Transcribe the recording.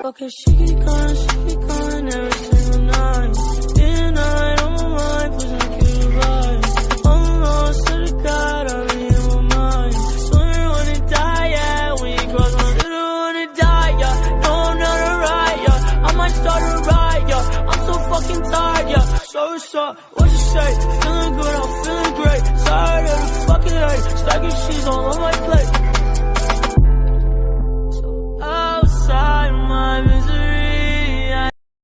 Okay, she keep calling every single night. In the night on my mind, pushing the key right. I'm lost to the God, I be in my mind. So you wanna die, yeah, when you cross my line. You wanna die, yeah, no, I'm not alright, yeah. I might start a riot, yeah, I'm so fucking tired, yeah. So what's up, what you say? Feeling good, I'm feeling great. Tired of the fucking hate, stacking sheets all on my plate.